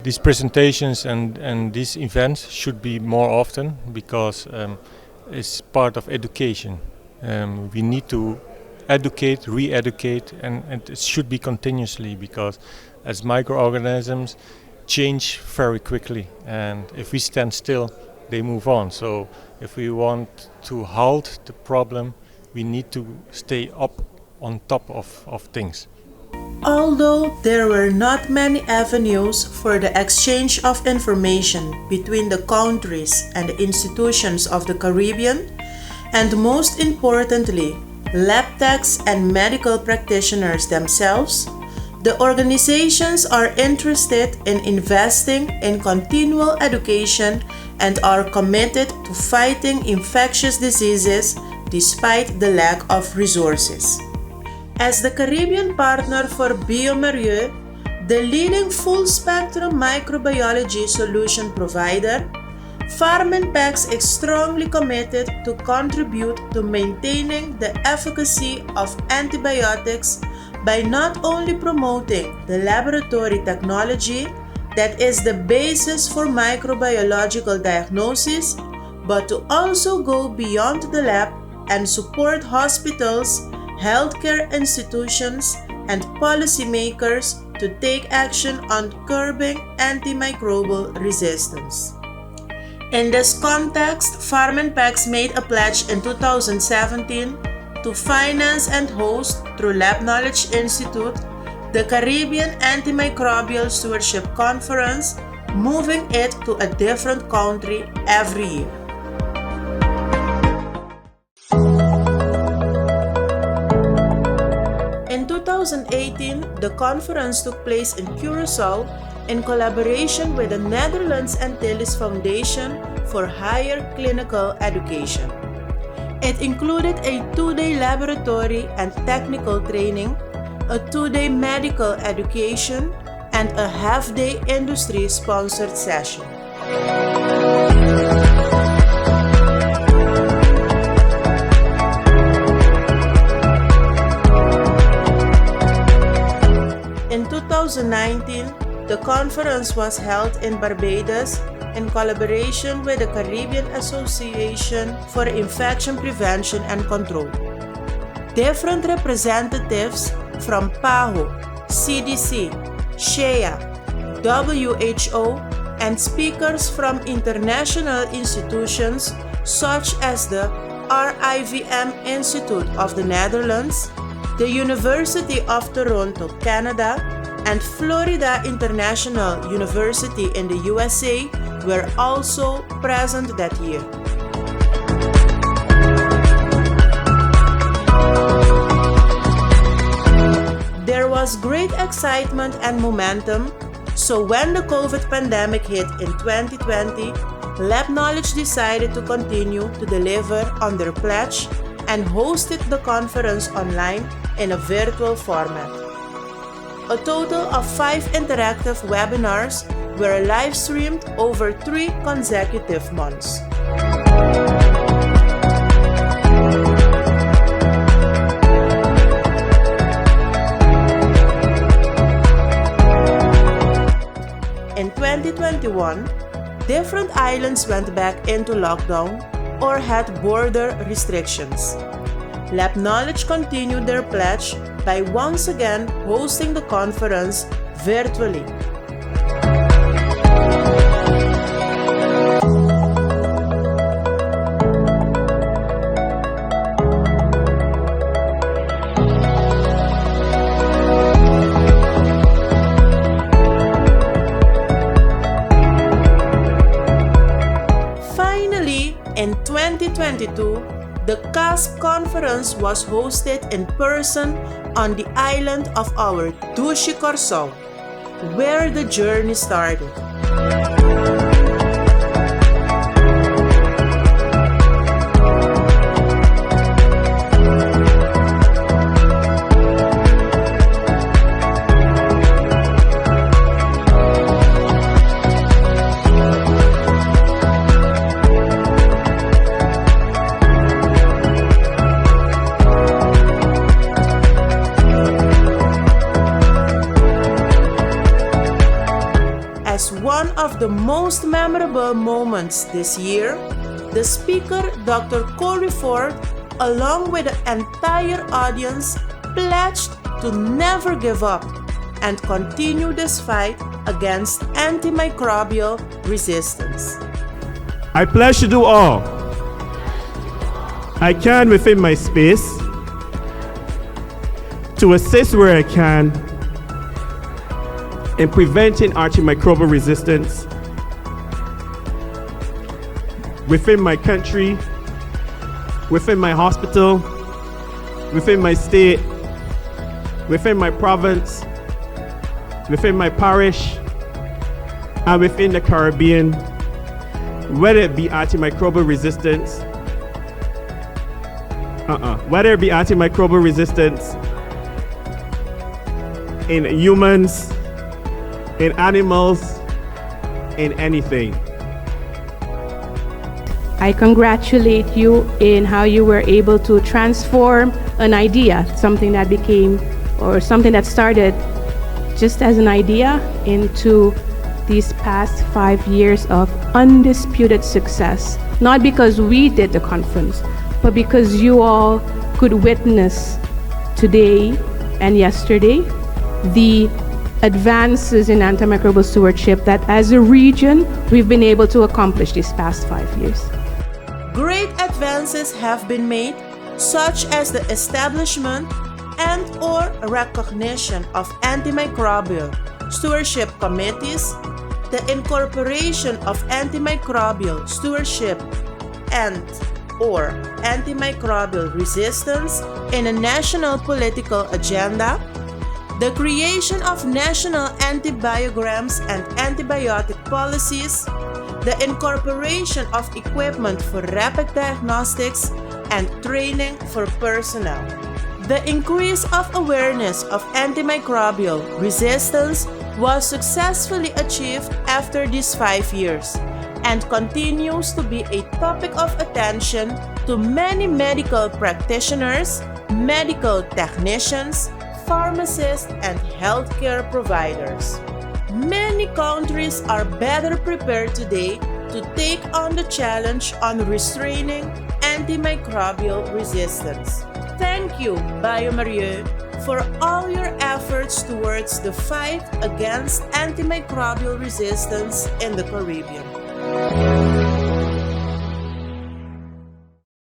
these presentations and these events should be more often because it's part of education. We need to educate, re-educate, and it should be continuously because as microorganisms change very quickly, and if we stand still, they move on. So if we want to halt the problem, we need to stay up on top of things. Although there were not many avenues for the exchange of information between the countries and the institutions of the Caribbean, and most importantly, lab techs and medical practitioners themselves, the organizations are interested in investing in continual education and are committed to fighting infectious diseases despite the lack of resources. As the Caribbean partner for bioMérieux, the leading full-spectrum microbiology solution provider, Pharmenpex is strongly committed to contribute to maintaining the efficacy of antibiotics by not only promoting the laboratory technology that is the basis for microbiological diagnosis, but to also go beyond the lab and support hospitals, healthcare institutions, and policymakers to take action on curbing antimicrobial resistance. In this context, Pharmenpex made a pledge in 2017 to finance and host through Lab Knowledge Institute the Caribbean Antimicrobial Stewardship Conference, moving it to a different country every year. In 2018, the conference took place in Curaçao in collaboration with the Netherlands Antilles Foundation for Higher Clinical Education. It included a 2-day laboratory and technical training, a 2-day medical education, and a half-day industry-sponsored session. In 2019, the conference was held in Barbados in collaboration with the Caribbean Association for Infection Prevention and Control. Different representatives from PAHO, CDC, SHEA, WHO, and speakers from international institutions such as the RIVM Institute of the Netherlands, the University of Toronto, Canada, and Florida International University in the USA were also present that year. There was great excitement and momentum, so when the COVID pandemic hit in 2020, Lab Knowledge decided to continue to deliver on their pledge and hosted the conference online in a virtual format. A total of 5 interactive webinars were live streamed over 3 consecutive months. In 2021, different islands went back into lockdown or had border restrictions. Lab Knowledge continued their pledge by once again hosting the conference virtually. Finally, in 2022, the CASP conference was hosted in person on the island of our Dushi Corsau, where the journey started. most memorable moments this year, the speaker, Dr. Corey Ford, along with the entire audience, pledged to never give up and continue this fight against antimicrobial resistance. I pledge to do all I can within my space to assist where I can in preventing antimicrobial resistance within my country, within my hospital, within my state, within my province, within my parish, and within the Caribbean, whether it be antimicrobial resistance, whether it be antimicrobial resistance in humans, in animals, in anything. I congratulate you in how you were able to transform an idea, something that became, or something that started just as an idea, into these past 5 years of undisputed success. Not because we did the conference, but because you all could witness today and yesterday the advances in antimicrobial stewardship that as a region we've been able to accomplish these past 5 years. Great advances have been made, such as the establishment and/or recognition of antimicrobial stewardship committees, the incorporation of antimicrobial stewardship and/or antimicrobial resistance in a national political agenda, the creation of national antibiograms and antibiotic policies, the incorporation of equipment for rapid diagnostics and training for personnel. The increase of awareness of antimicrobial resistance was successfully achieved after these 5 years and continues to be a topic of attention to many medical practitioners, medical technicians, pharmacists, and healthcare providers. Many countries are better prepared today to take on the challenge on restraining antimicrobial resistance. Thank you, bioMérieux, for all your efforts towards the fight against antimicrobial resistance in the Caribbean.